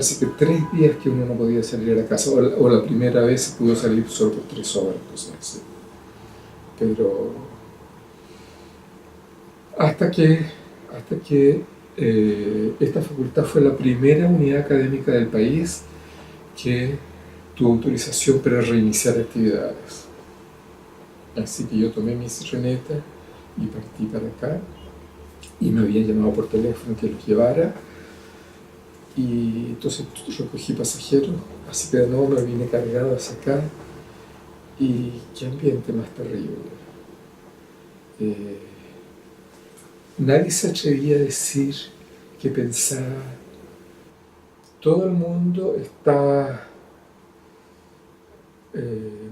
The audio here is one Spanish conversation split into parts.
parece que 3 días que uno no podía salir a la casa, o la primera vez se pudo salir solo por 3 horas, cosas así. Pero hasta que esta facultad fue la primera unidad académica del país que tuvo autorización para reiniciar actividades. Así que yo tomé mi sireneta y partí para acá, y me habían llamado por teléfono que los llevara, y entonces recogí pasajeros, así que de nuevo me vine cargado hacia acá, y qué ambiente más terrible. Nadie se atrevía a decir qué pensaba. Todo el mundo estaba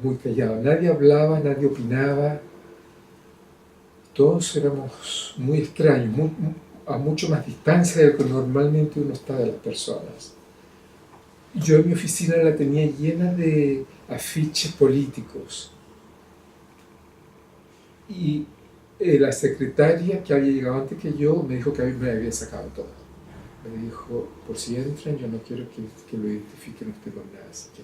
muy callado, nadie hablaba, nadie opinaba. Todos éramos muy extraños, a mucho más distancia de lo que normalmente uno está de las personas. Yo en mi oficina la tenía llena de afiches políticos, y la secretaria, que había llegado antes que yo, me dijo que a mí me había sacado todo. Me dijo, por si entran, yo no quiero que lo identifiquen usted con nada. Así que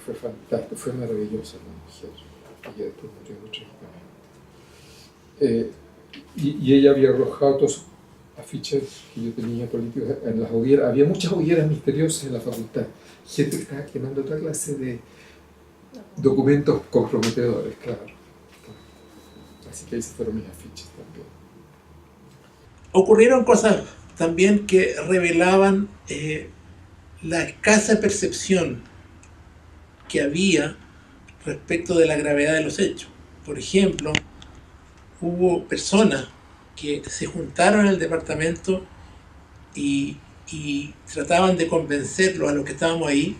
fue fantástico, fue maravillosa la mujer. Ella después murió trágicamente. Y ella había arrojado todos los afiches que yo tenía políticos en las hogueras. Había muchas hogueras misteriosas en la facultad. Gente que estaba quemando otra clase de documentos comprometedores, claro. Así que ahí se fueron mis afiches también. Ocurrieron cosas también que revelaban la escasa percepción que había respecto de la gravedad de los hechos. Por ejemplo, hubo personas que se juntaron en el departamento y trataban de convencerlos a los que estábamos ahí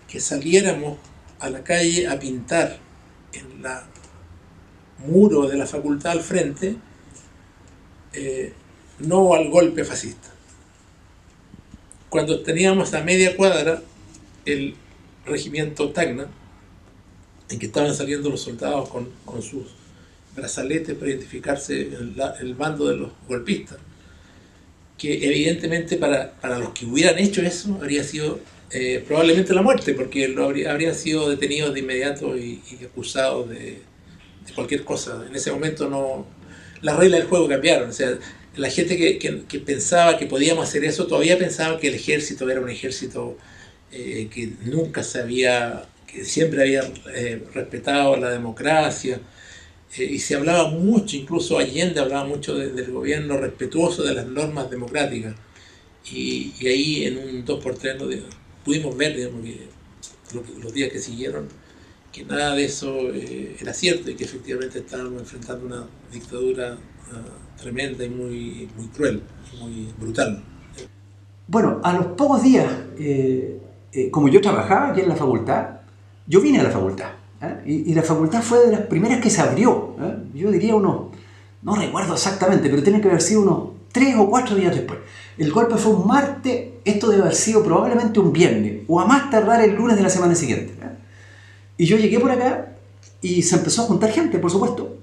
que saliéramos a la calle a pintar en la muro de la facultad al frente no al golpe fascista. Cuando teníamos a media cuadra el regimiento Tacna, en que estaban saliendo los soldados con sus brazaletes para identificarse el bando de los golpistas, que evidentemente para los que hubieran hecho eso habría sido probablemente la muerte, porque habrían sido detenidos de inmediato y acusados de cualquier cosa. En ese momento no, las reglas del juego cambiaron. O sea, la gente que pensaba que podíamos hacer eso todavía pensaba que el ejército era un ejército que nunca que siempre había respetado la democracia, y se hablaba mucho, incluso Allende hablaba mucho del gobierno respetuoso de las normas democráticas, y ahí en un 2x3 pudimos ver, digamos, que los días que siguieron, que nada de eso era cierto, y que efectivamente estábamos enfrentando una dictadura tremenda y muy cruel, muy brutal. Bueno, a los pocos días, como yo trabajaba aquí en la facultad, yo vine a la facultad, y la facultad fue de las primeras que se abrió. Yo diría no recuerdo exactamente, pero tiene que haber sido unos 3 o 4 días después. El golpe fue un martes, esto debe haber sido probablemente un viernes, o a más tardar el lunes de la semana siguiente. Y yo llegué por acá y se empezó a juntar gente, por supuesto,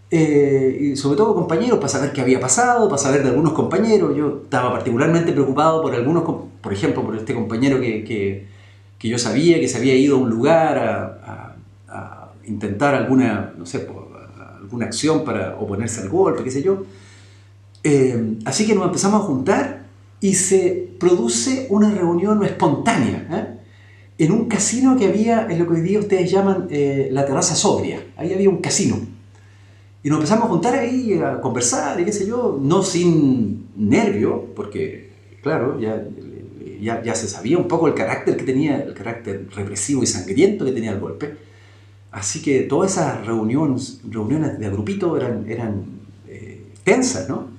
y sobre todo compañeros, para saber qué había pasado, para saber de algunos compañeros. Yo estaba particularmente preocupado por algunos, por ejemplo, por este compañero que yo sabía que se había ido a un lugar a intentar alguna acción para oponerse al golpe, qué sé yo. Así que nos empezamos a juntar y se produce una reunión espontánea, en un casino que había en lo que hoy día ustedes llaman la Terraza Sobria. Ahí había un casino. Y nos empezamos a juntar ahí a conversar y qué sé yo, no sin nervio, porque claro, ya se sabía un poco el carácter que tenía, el carácter represivo y sangriento que tenía el golpe. Así que todas esas reuniones de agrupito eran tensas, ¿no?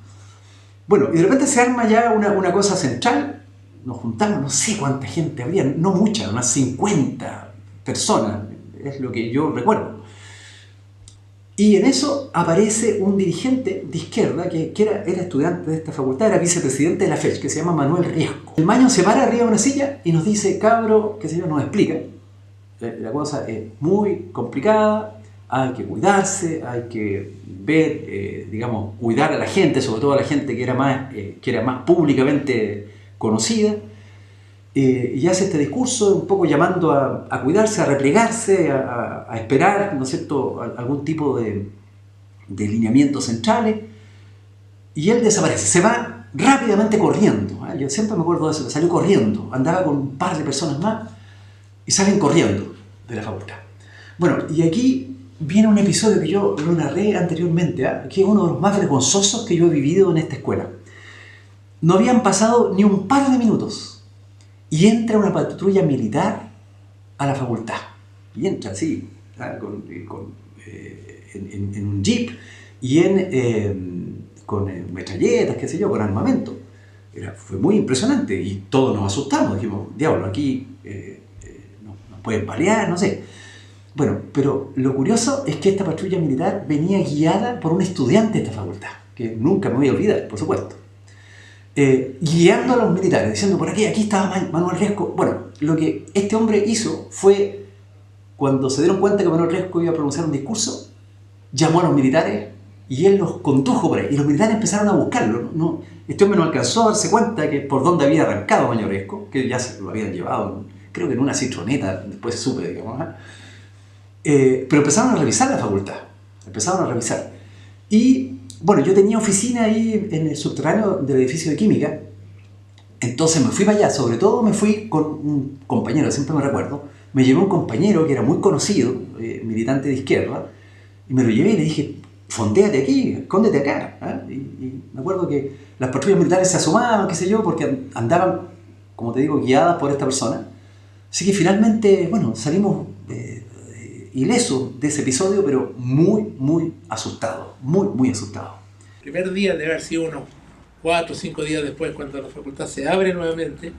Bueno, y de repente se arma ya una cosa central. Nos juntamos, no sé cuánta gente había, no mucha, unas 50 personas, es lo que yo recuerdo. Y en eso aparece un dirigente de izquierda que era estudiante de esta facultad, era vicepresidente de la FECH, que se llama Manuel Riesco. El maño se para arriba de una silla y nos dice, cabro, qué sé yo, nos explica. La cosa es muy complicada, hay que cuidarse, hay que ver, cuidar a la gente, sobre todo a la gente que era más públicamente conocida, y hace este discurso un poco llamando a cuidarse, a replegarse, a esperar, ¿no es cierto?, algún tipo de lineamientos centrales, y él desaparece, se va rápidamente corriendo. Yo siempre me acuerdo de eso, que salió corriendo, andaba con un par de personas más y salen corriendo de la facultad. Bueno, y aquí viene un episodio que yo lo narré anteriormente, que es uno de los más vergonzosos que yo he vivido en esta escuela. No habían pasado ni un par de minutos y entra una patrulla militar a la facultad. Y entra así, en un jeep y con metralletas, qué sé yo, con armamento. Fue muy impresionante y todos nos asustamos. Dijimos, diablo, aquí nos pueden balear, no sé. Bueno, pero lo curioso es que esta patrulla militar venía guiada por un estudiante de esta facultad, que nunca me voy a olvidar, por supuesto. Guiando a los militares, diciendo, por aquí estaba Manuel Riesco. Bueno, lo que este hombre hizo fue, cuando se dieron cuenta que Manuel Riesco iba a pronunciar un discurso, llamó a los militares y él los condujo por ahí. Y los militares empezaron a buscarlo. Este hombre no alcanzó a darse cuenta que por dónde había arrancado Manuel Riesco, que ya se lo habían llevado, creo que en una citroneta, después supe, digamos. Pero empezaron a revisar la facultad. Empezaron a revisar. Y bueno, yo tenía oficina ahí en el subterráneo del edificio de química, entonces me fui para allá. Sobre todo me fui con un compañero, siempre me recuerdo, me llevé un compañero que era muy conocido, militante de izquierda, y me lo llevé y le dije, fondéate aquí, escóndete acá. Y me acuerdo que las patrullas militares se asomaban, qué sé yo, porque andaban, como te digo, guiadas por esta persona. Así que finalmente, bueno, salimos ilesos de ese episodio, pero muy, muy asustados, muy, muy asustados. El primer día debe haber sido unos 4 o 5 días después, cuando la facultad se abre nuevamente,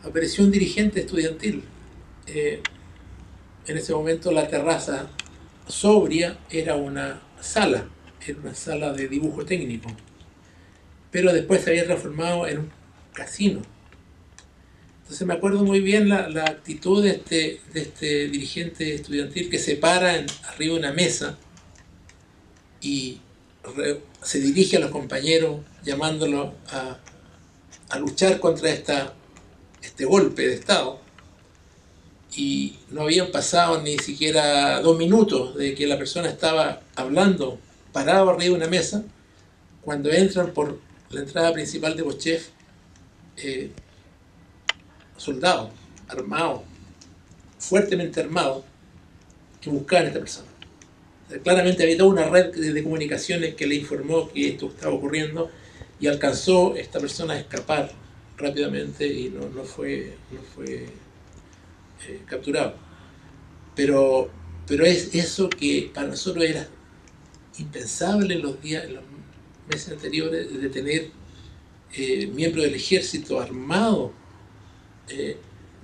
apareció un dirigente estudiantil. En ese momento la terraza sobria era una sala de dibujo técnico, pero después se había transformado en un casino. Entonces me acuerdo muy bien la actitud de este dirigente estudiantil, que se para arriba de una mesa y se dirige a los compañeros llamándolos a luchar contra este golpe de Estado. Y no habían pasado ni siquiera 2 minutos de que la persona estaba hablando, parado arriba de una mesa, cuando entran por la entrada principal de Bochef soldados armados, fuertemente armados, que buscaban a esta persona. O sea, claramente había toda una red de comunicaciones que le informó que esto estaba ocurriendo, y alcanzó esta persona a escapar rápidamente y no fue capturado. Pero es eso que para nosotros era impensable en los meses anteriores, de tener miembros del ejército armados,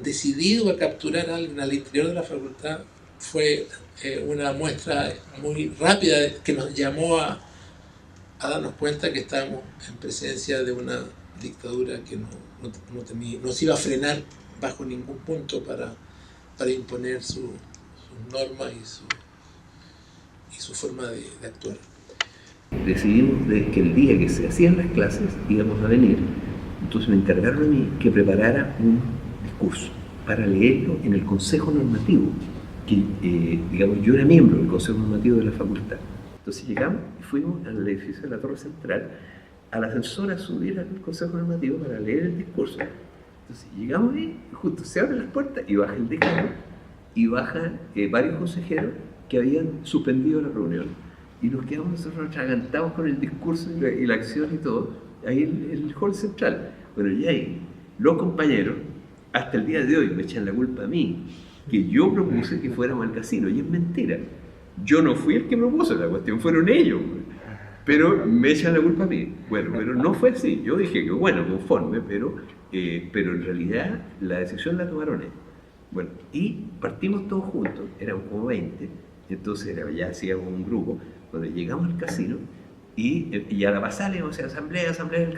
decidido a capturar a alguien al interior de la facultad. Fue una muestra muy rápida que nos llamó a darnos cuenta que estábamos en presencia de una dictadura que no se iba a frenar bajo ningún punto para imponer sus normas y su forma de actuar. Decidimos que el día que se hacían las clases íbamos a venir. Entonces me encargaron a mí que preparara un discurso para leerlo en el Consejo Normativo, que digamos, yo era miembro del Consejo Normativo de la facultad. Entonces llegamos y fuimos al edificio de la Torre Central, al ascensor, a subir al Consejo Normativo para leer el discurso. Entonces llegamos ahí, justo se abren las puertas y baja el decano y bajan varios consejeros que habían suspendido la reunión. Y nos quedamos nosotros atragantados con el discurso y la acción y todo, ahí en el hall central. Bueno, y ahí los compañeros, hasta el día de hoy, me echan la culpa a mí, que yo propuse que fuéramos al casino, y es mentira. Yo no fui el que propuso la cuestión, fueron ellos. Pero me echan la culpa a mí. Bueno, pero no fue así. Yo dije que bueno, conforme, pero en realidad la decisión la tomaron ellos. Bueno, y partimos todos juntos, éramos como 20, entonces ya hacíamos un grupo, donde llegamos al casino y a la pasada le íbamos a hacer asamblea del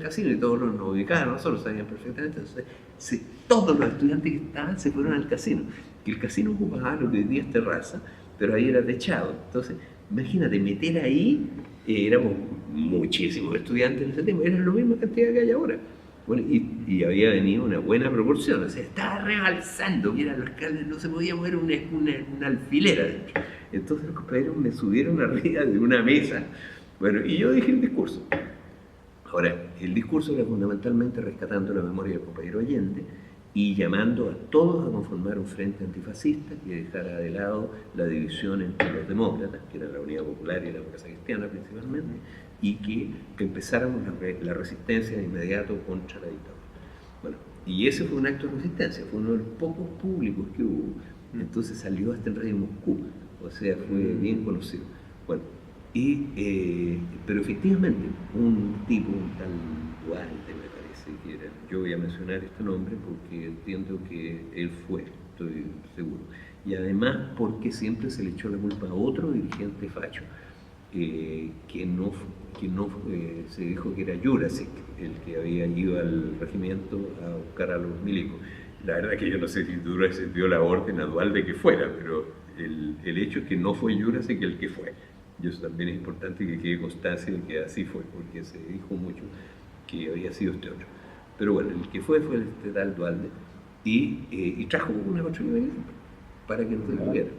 casino, y todos nos ubicaban, nosotros sabían perfectamente. Entonces, todos los estudiantes que estaban se fueron al casino, que el casino ocupaba lo que hoy día es terraza, pero ahí era techado. Entonces, imagínate, meter ahí, éramos muchísimos estudiantes en ese tiempo, era la misma cantidad que hay ahora. Bueno, y había venido una buena proporción, o sea, estaba rebalsando, mira, los alcalde no se podía mover una alfilera adentro. Entonces los compañeros me subieron arriba de una mesa, bueno, y yo dije el discurso. Ahora, el discurso era fundamentalmente rescatando la memoria del compañero Allende y llamando a todos a conformar un frente antifascista que dejara de lado la división entre los demócratas, que era la Unidad Popular y la Democracia Cristiana principalmente, y que empezáramos la resistencia de inmediato contra la dictadura. Bueno, y ese fue un acto de resistencia, fue uno de los pocos públicos que hubo, entonces salió hasta en Radio Moscú, o sea, fue bien conocido. Bueno, pero efectivamente, un tipo, un tal Duarte, me parece que era, yo voy a mencionar este nombre porque entiendo que él fue, estoy seguro, y además porque siempre se le echó la culpa a otro dirigente facho, que no se dijo que era Jurasik el que había ido al regimiento a buscar a los milicos. La verdad que yo no sé si Jurasik dio la orden a Dualde que fuera, pero el hecho es que no fue Jurasik el que fue. Y eso también es importante que quede constancia de que así fue, porque se dijo mucho que había sido este otro. Pero bueno, el que fue este tal Dualde, y trajo una patrulla de guerra para que nos detuvieran.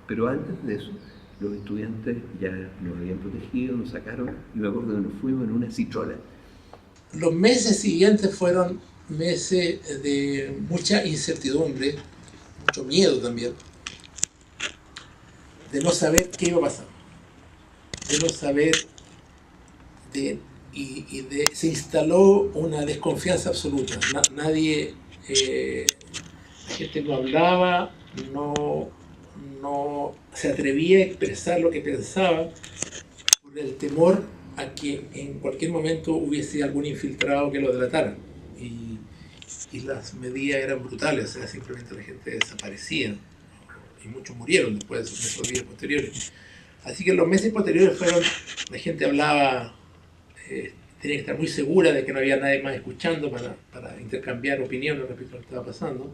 Pero antes de eso, los estudiantes ya nos habían protegido, nos sacaron, y me acuerdo que nos fuimos en una citrola. Los meses siguientes fueron meses de mucha incertidumbre, mucho miedo también, de no saber qué iba a pasar, de no saber, se instaló una desconfianza absoluta. Nadie, la gente no hablaba, no se atrevía a expresar lo que pensaba por el temor a que en cualquier momento hubiese algún infiltrado que lo delatara. Y las medidas eran brutales, o sea, simplemente la gente desaparecía y muchos murieron después de esos días posteriores. Así que los meses posteriores fueron, la gente hablaba, tenía que estar muy segura de que no había nadie más escuchando para intercambiar opiniones respecto a lo que estaba pasando.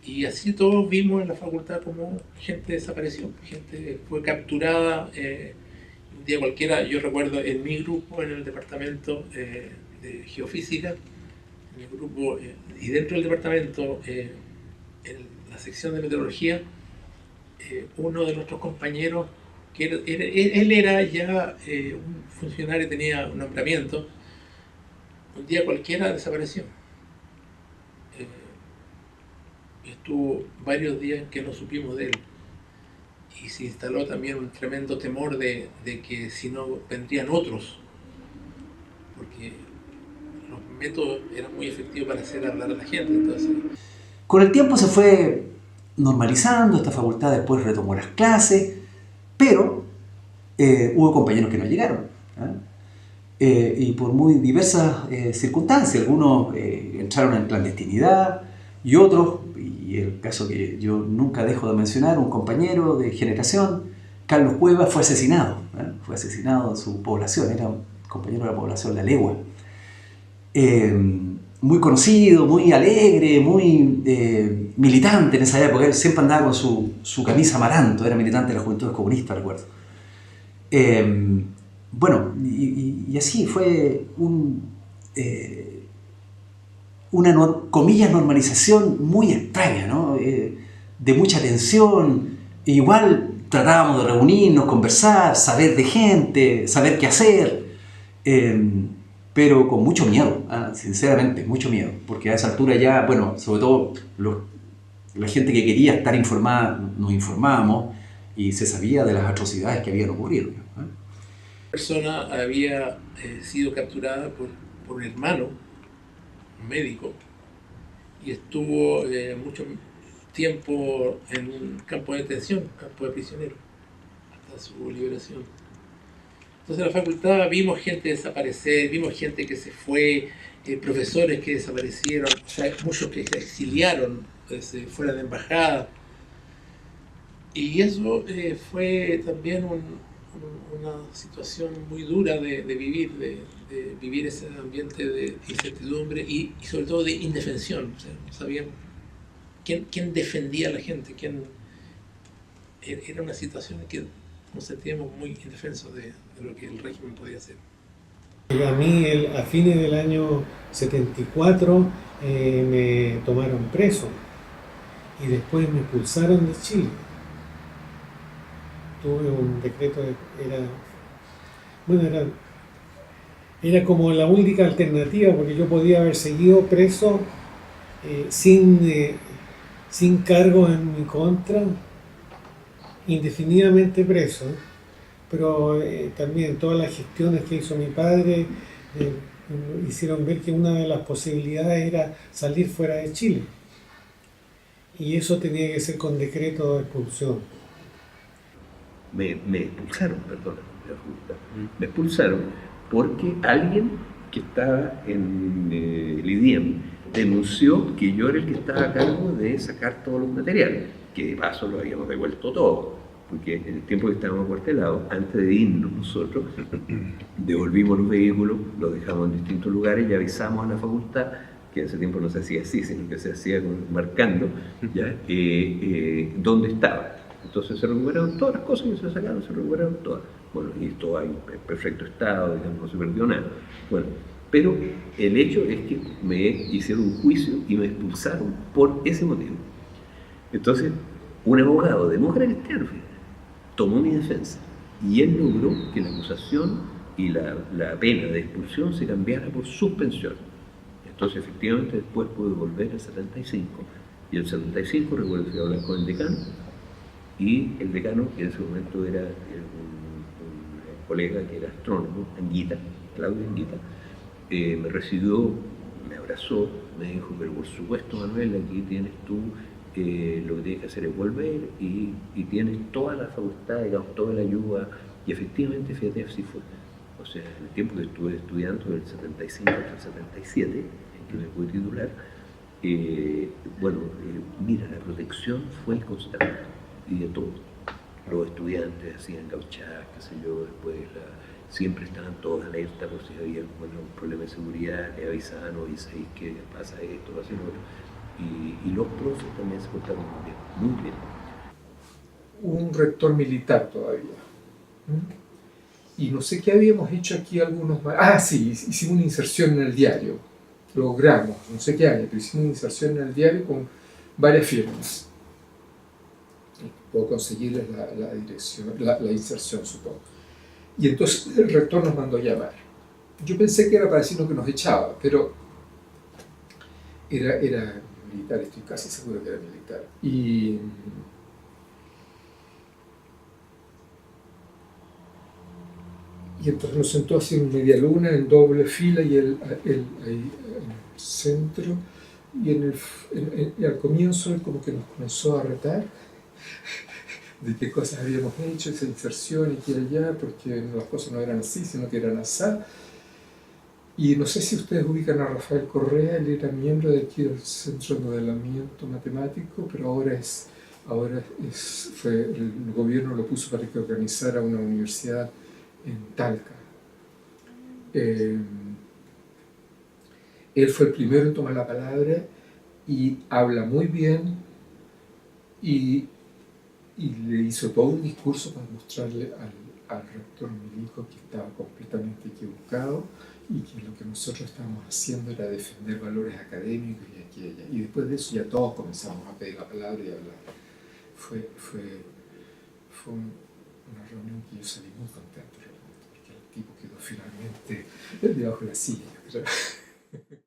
Y así todos vimos en la facultad como gente desapareció, gente fue capturada un día cualquiera. Yo recuerdo en mi grupo, en el departamento de geofísica, en el grupo, y dentro del departamento, en la sección de meteorología, uno de nuestros compañeros, que él era ya un funcionario, tenía un nombramiento, un día cualquiera desapareció. Estuvo varios días que no supimos de él, y se instaló también un tremendo temor de que si no vendrían otros, porque los métodos eran muy efectivos para hacer hablar a la gente. Entonces, con el tiempo se fue normalizando, esta facultad después retomó las clases, pero hubo compañeros que no llegaron, y por muy diversas circunstancias. Algunos entraron en clandestinidad y otros, y el caso que yo nunca dejo de mencionar, un compañero de generación, Carlos Cuevas, fue asesinado en su población, era un compañero de la población La Legua. Muy conocido, muy alegre, muy militante en esa época. Él siempre andaba con su camisa amaranto, era militante de la Juventud Comunista, recuerdo. Bueno, y así fue una comillas normalización muy extraña, ¿no? De mucha tensión. Igual tratábamos de reunirnos, conversar, saber de gente, saber qué hacer, pero con mucho miedo, sinceramente, mucho miedo, porque a esa altura ya, bueno, sobre todo la gente que quería estar informada, nos informábamos y se sabía de las atrocidades que habían ocurrido. una persona había sido capturada por un hermano, un médico, y estuvo mucho tiempo en un campo de detención, campo de prisioneros, hasta su liberación. Entonces en la facultad vimos gente desaparecer, vimos gente que se fue, profesores que desaparecieron, o sea, muchos que se exiliaron fuera de embajada. Y eso fue también una situación muy dura de vivir ese ambiente de incertidumbre y sobre todo de indefensión. O sea, no sabíamos quién defendía a la gente, era una situación en que nos sentíamos muy indefensos de lo que el régimen podía hacer. A mí a fines del año 74 me tomaron preso y después me expulsaron de Chile. Tuve un decreto, era como la única alternativa porque yo podía haber seguido preso sin cargo en mi contra, indefinidamente preso, pero también todas las gestiones que hizo mi padre hicieron ver que una de las posibilidades era salir fuera de Chile. Y eso tenía que ser con decreto de expulsión. Me expulsaron, perdón, me expulsaron porque alguien que estaba en el IDIEM denunció que yo era el que estaba a cargo de sacar todos los materiales, que de paso lo habíamos devuelto todo, porque en el tiempo que estábamos acuartelados, antes de irnos nosotros, devolvimos los vehículos, los dejamos en distintos lugares y avisamos a la facultad, que en ese tiempo no se hacía así, sino que se hacía marcando ¿ya? Dónde estaba. Entonces se recuperaron todas las cosas que se sacaron, se recuperaron todas. Bueno, y todo ahí en perfecto estado, digamos, no se perdió nada. Bueno, pero el hecho es que me hicieron un juicio y me expulsaron por ese motivo. Entonces, un abogado demócrata cristiano tomó mi defensa y él logró que la acusación y la pena de expulsión se cambiara por suspensión. Entonces, efectivamente, después pude volver al 75 y el 75 recuerdo que fui a hablar con el decano. Y el decano, que en ese momento era un colega que era astrónomo, Anguita, Claudio Anguita, me recibió, me abrazó, me dijo, pero por supuesto, Manuel, aquí tienes tú, lo que tienes que hacer es volver y tienes toda la facultad, digamos, toda la ayuda. Y efectivamente, fíjate, así fue. O sea, en el tiempo que estuve estudiando, del 75 hasta el 77, en que me pude titular, mira, la protección fue constante. Y de todo. Los estudiantes hacían gauchadas, qué sé yo, después siempre estaban todos alerta por si había un problema de seguridad, le avisaban, oye, ¿sabéis qué pasa esto, pasa lo otro? Y los profes también se portaron muy bien, muy bien. Un rector militar todavía. Y no sé qué habíamos hecho aquí algunos más. Ah, sí, hicimos una inserción en el diario. Logramos, no sé qué año, pero hicimos una inserción en el diario con varias firmas. Puedo conseguirles la dirección, la inserción, supongo. Y entonces el rector nos mandó llamar. Yo pensé que era para decirnos que nos echaba, pero era militar, estoy casi seguro que era militar. Y entonces nos sentó así en media luna, en doble fila, y él ahí en el centro, y al comienzo él como que nos comenzó a retar de qué cosas habíamos hecho, esa inserción aquí y allá, porque las cosas no eran así, sino que eran así. Y no sé si ustedes ubican a Rafael Correa, él era miembro de aquí del Centro de Modelamiento Matemático, pero ahora el gobierno lo puso para que organizara una universidad en Talca. Él fue el primero en tomar la palabra y habla muy bien y le hizo todo un discurso para mostrarle al rector Milico que estaba completamente equivocado y que lo que nosotros estábamos haciendo era defender valores académicos y aquí y allá. Y después de eso ya todos comenzamos a pedir la palabra y a hablar. Fue una reunión que yo salí muy contento realmente, porque el tipo quedó finalmente debajo de la silla, yo creo.